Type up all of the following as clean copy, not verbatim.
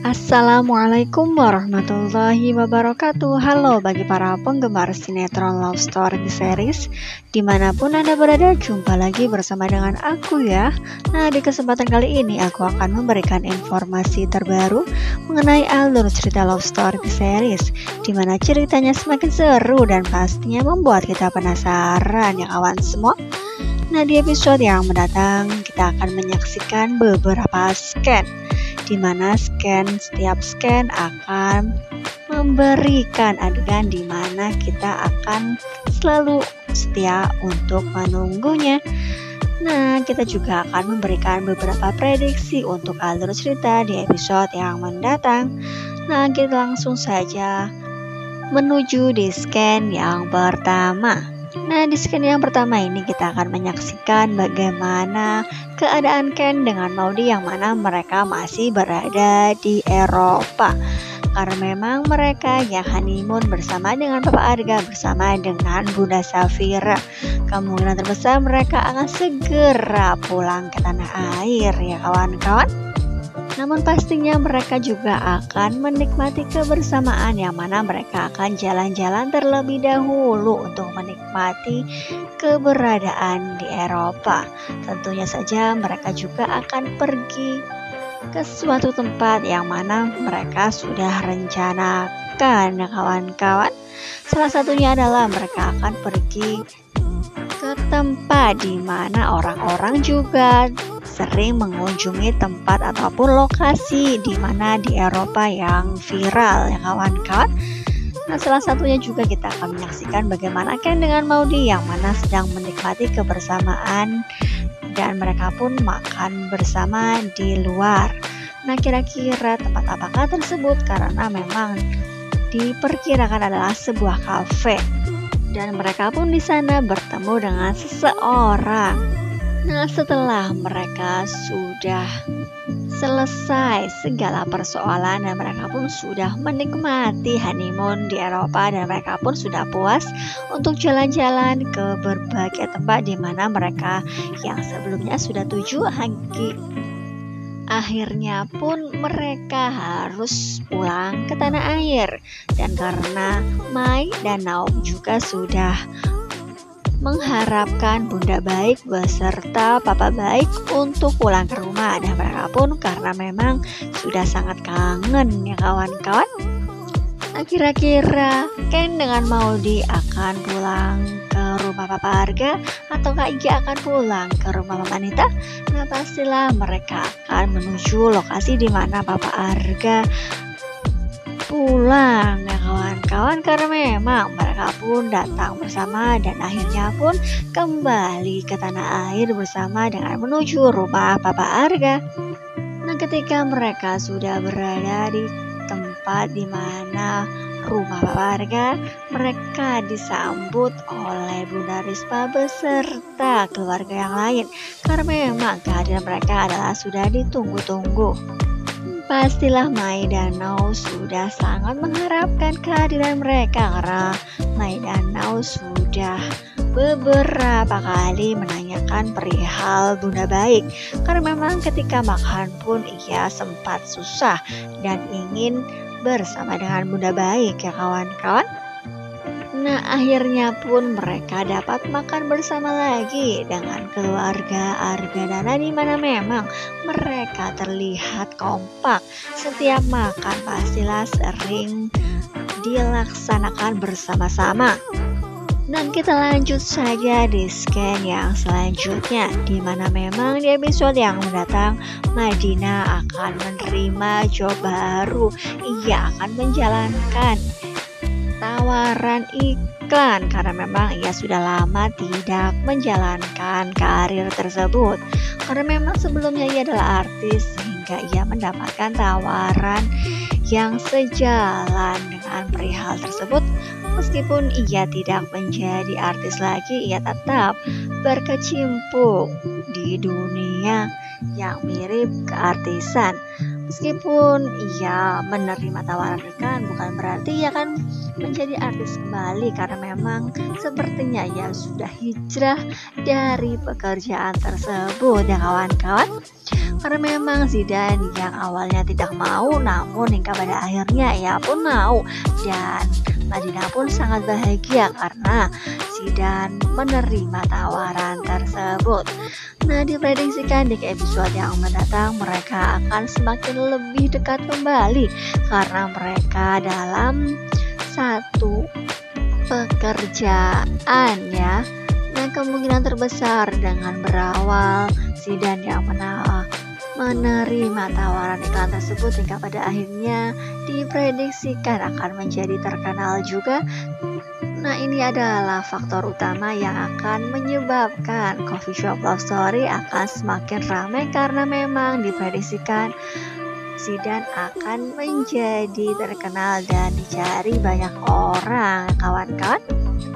Assalamualaikum warahmatullahi wabarakatuh. Halo bagi para penggemar sinetron Love Story series dimanapun Anda berada, jumpa lagi bersama dengan aku ya. Nah, di kesempatan kali ini aku akan memberikan informasi terbaru mengenai alur cerita Love Story series, dimana ceritanya semakin seru dan pastinya membuat kita penasaran ya kawan semua. Nah, di episode yang mendatang kita akan menyaksikan beberapa scan, di mana setiap scan akan memberikan adegan di mana kita akan selalu setia untuk menunggunya. Nah, kita juga akan memberikan beberapa prediksi untuk alur cerita di episode yang mendatang. Nah, kita langsung saja menuju di scan yang pertama. Nah, di scan yang pertama ini kita akan menyaksikan bagaimana keadaan Ken dengan Maudy, yang mana mereka masih berada di Eropa. Karena memang mereka yang honeymoon bersama dengan Papa Arga bersama dengan Bunda Safira. Kemungkinan terbesar mereka akan segera pulang ke tanah air ya kawan-kawan. Namun pastinya mereka juga akan menikmati kebersamaan, yang mana mereka akan jalan-jalan terlebih dahulu untuk menikmati keberadaan di Eropa. Tentunya saja mereka juga akan pergi ke suatu tempat yang mana mereka sudah rencanakan ya kawan-kawan. Salah satunya adalah mereka akan pergi ke tempat di mana orang-orang juga sering mengunjungi tempat ataupun lokasi di mana di Eropa yang viral ya kawan-kawan. Nah, salah satunya juga kita akan menyaksikan bagaimana Ken dengan Maudy yang mana sedang menikmati kebersamaan dan mereka pun makan bersama di luar. Nah, kira-kira tempat apakah tersebut? Karena memang diperkirakan adalah sebuah kafe dan mereka pun di sana bertemu dengan seseorang. Nah, setelah mereka sudah selesai segala persoalan dan mereka pun sudah menikmati honeymoon di Eropa dan mereka pun sudah puas untuk jalan-jalan ke berbagai tempat di mana mereka yang sebelumnya sudah tuju, akhirnya pun mereka harus pulang ke tanah air. Dan karena Mai dan Naum juga sudah mengharapkan Bunda Baik beserta Papa Baik untuk pulang ke rumah, dan mereka pun karena memang sudah sangat kangen ya kawan-kawan. Nah, kira-kira Ken dengan Maudy akan pulang ke rumah Papa Arga ataukah Iya akan pulang ke rumah Mama Anita? Nah, pastilah mereka akan menuju lokasi di mana Papa Arga pulang ya kawan-kawan, karena memang mereka pun datang bersama dan akhirnya pun kembali ke tanah air bersama dengan menuju rumah Papa Arga. Nah, ketika mereka sudah berada di tempat di mana rumah Papa Arga, mereka disambut oleh Bunda Rispa beserta keluarga yang lain, karena memang kehadiran mereka adalah sudah ditunggu-tunggu. Pastilah Mai dan Nau sudah sangat mengharapkan kehadiran mereka, karena Mai dan Nau sudah beberapa kali menanyakan perihal Bunda Baik, karena memang ketika makan pun ia sempat susah dan ingin bersama dengan Bunda Baik ya kawan-kawan. Nah, akhirnya pun mereka dapat makan bersama lagi dengan keluarga Arga Dana, di mana memang mereka terlihat kompak. Setiap makan pastilah sering dilaksanakan bersama-sama. Dan kita lanjut saja di scan yang selanjutnya, di mana memang di episode yang mendatang Madina akan menerima job baru. Ia akan menjalankan tawaran iklan karena memang ia sudah lama tidak menjalankan karir tersebut, karena memang sebelumnya ia adalah artis sehingga ia mendapatkan tawaran yang sejalan dengan perihal tersebut. Meskipun ia tidak menjadi artis lagi, ia tetap berkecimpung di dunia yang mirip keartisan. Meskipun ia menerima tawaran iklan, bukan berarti ia akan menjadi artis kembali, karena memang sepertinya ia sudah hijrah dari pekerjaan tersebut ya kawan-kawan. Karena memang Zidane yang awalnya tidak mau, namun hingga pada akhirnya ia pun mau, dan Madinah pun sangat bahagia karena Zidane menerima tawaran tersebut. Nah, diprediksikan di episode yang mendatang mereka akan semakin lebih dekat kembali karena mereka dalam satu pekerjaan ya. Nah, kemungkinan terbesar dengan berawal Zidane yang menerima tawaran iklan tersebut hingga pada akhirnya diprediksikan akan menjadi terkenal juga. Nah, ini adalah faktor utama yang akan menyebabkan Coffee Shop Love Story akan semakin ramai karena memang diprediksikan Zidane akan menjadi terkenal dan dicari banyak orang, kawan-kawan.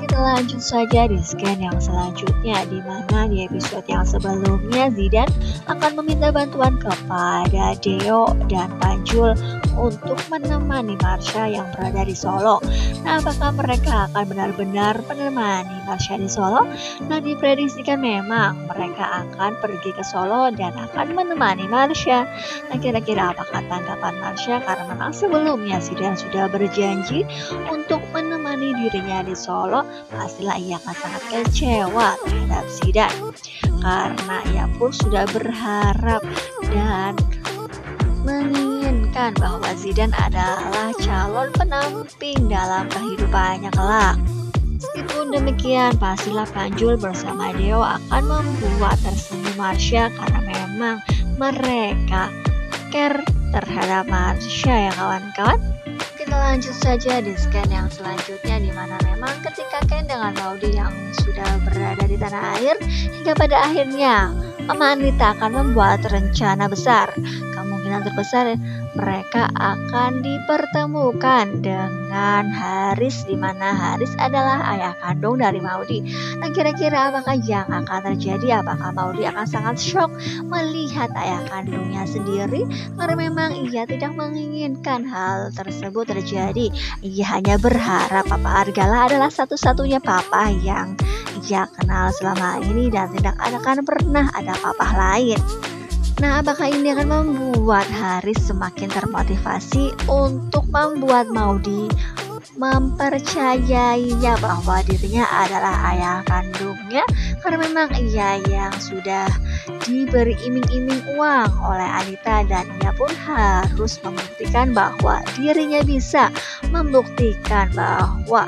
Kita lanjut saja di scan yang selanjutnya, di mana di episode yang sebelumnya Zidane akan meminta bantuan kepada Deo dan Panjul untuk menemani Marsha yang berada di Solo. Nah, apakah mereka akan benar-benar menemani Marsha di Solo? Nah, diprediksikan memang mereka akan pergi ke Solo dan akan menemani Marsha. Nah, kira-kira apakah tanggapan Marsha? Karena memang sebelumnya Zidane sudah berjanji untuk menemani dirinya di Solo. Pastilah ia akan sangat kecewa terhadap Zidane karena ia pun sudah berharap dan menginginkan bahwa Zidane adalah calon penamping dalam kehidupannya kelak. Meskipun demikian, pastilah Panjul bersama Deo akan membuat tersenyum Marsha karena memang mereka care terhadap Marsha ya kawan-kawan. Kita lanjut saja di scan yang selanjutnya, di mana memang ketika Ken dengan Maudy yang sudah berada di tanah air hingga pada akhirnya Mama Anita akan membuat rencana besar. Kemungkinan terbesar mereka akan dipertemukan dengan Haris, di mana Haris adalah ayah kandung dari Maudy. Nah, kira-kira apakah yang akan terjadi? Apakah Maudy akan sangat shock melihat ayah kandungnya sendiri? Karena memang ia tidak menginginkan hal tersebut terjadi. Ia hanya berharap Papa Argala adalah satu-satunya papa yang ia kenal selama ini dan tidak akan pernah ada papa lain. Nah, apakah ini akan membuat Haris semakin termotivasi untuk membuat Maudy mempercayainya bahwa dirinya adalah ayah kandungnya, karena memang ia yang sudah diberi iming-iming uang oleh Anita dan ia pun harus membuktikan bahwa dirinya bisa membuktikan bahwa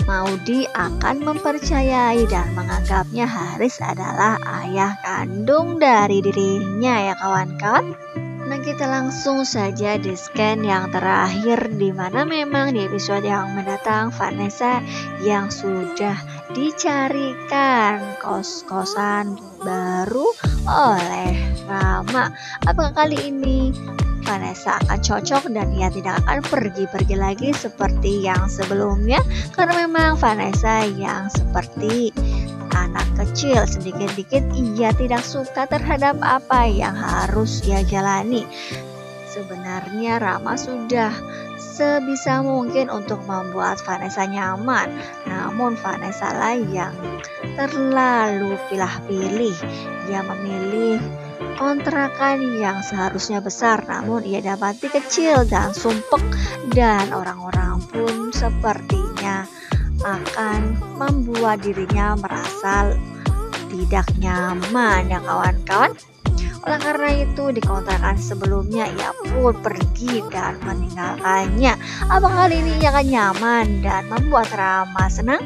Maudy akan mempercayai dan menganggapnya Haris adalah ayah kandung dari dirinya ya kawan-kawan. Nah, kita langsung saja di scan yang terakhir, di mana memang di episode yang mendatang Vanessa yang sudah dicarikan kos-kosan baru oleh Rama. Apakah kali ini Vanessa akan cocok dan ia tidak akan pergi-pergi lagi seperti yang sebelumnya? Karena memang Vanessa yang seperti anak kecil, sedikit-dikit ia tidak suka terhadap apa yang harus ia jalani. Sebenarnya Rama sudah sebisa mungkin untuk membuat Vanessa nyaman, namun Vanessa lah yang terlalu pilih-pilih. Ia memilih kontrakan yang seharusnya besar, namun ia dapati kecil dan sumpek, dan orang-orang pun sepertinya akan membuat dirinya merasa tidak nyaman ya kawan-kawan. Oleh karena itu di kontrakan sebelumnya ia pun pergi dan meninggalkannya. Apakah kali ini ia akan nyaman dan membuat Rama senang?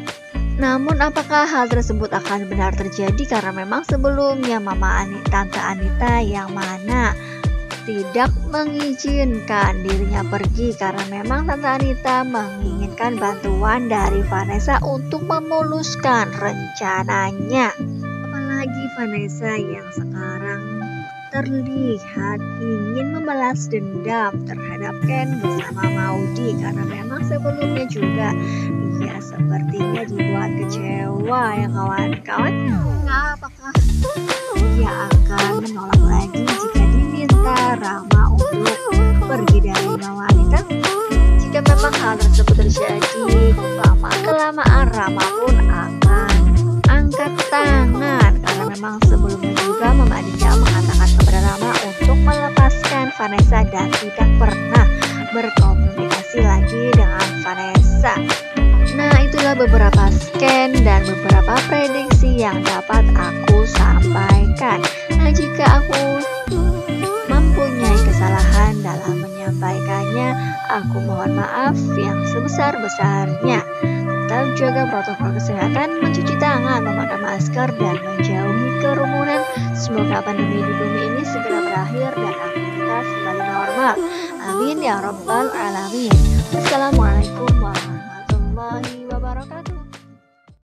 Namun apakah hal tersebut akan benar terjadi? Karena memang sebelumnya Tante Anita yang mana tidak mengizinkan dirinya pergi karena memang Tante Anita menginginkan bantuan dari Vanessa untuk memuluskan rencananya. Apalagi Vanessa yang sekarang terlihat ingin membalas dendam terhadap Ken bersama Maudy karena memang sebelumnya juga ia sepertinya dibuat kecewa ya kawan-kawan. Nah, apakah ia akan menolak lagi jika diminta Rama untuk pergi dari Mama Anita? Jika memang hal tersebut terjadi, kelamaan Rama pun akan angkat tangan karena memang sebelumnya juga Mama Anita mengatakan kepada Rama dan tidak pernah berkomunikasi lagi dengan Vanessa. Nah, itulah beberapa scan dan beberapa prediksi yang dapat aku sampaikan. Nah, jika aku mempunyai kesalahan dalam menyampaikannya, aku mohon maaf yang sebesar-besarnya. Tetap jaga protokol kesehatan, mencuci tangan, memakai masker, dan menjauhi kerumunan. Semoga pandemi di bumi ini segera berakhir dan aktivitas kembali normal. Amin ya rabbal alamin. Assalamualaikum warahmatullahi wabarakatuh.